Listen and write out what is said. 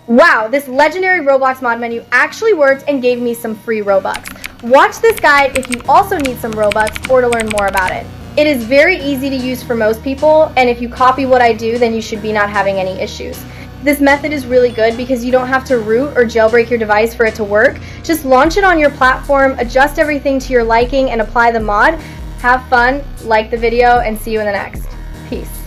Wow, this legendary Roblox mod menu actually worked and gave me some free Robux. Watch this guide if you also need some Robux or to learn more about it. It is very easy to use for most people, and if you copy what I do, then you should be not having any issues. This method is really good because you don't have to root or jailbreak your device for it to work. Just launch it on your platform, adjust everything to your liking, and apply the mod. Have fun, like the video, and see you in the next. Peace.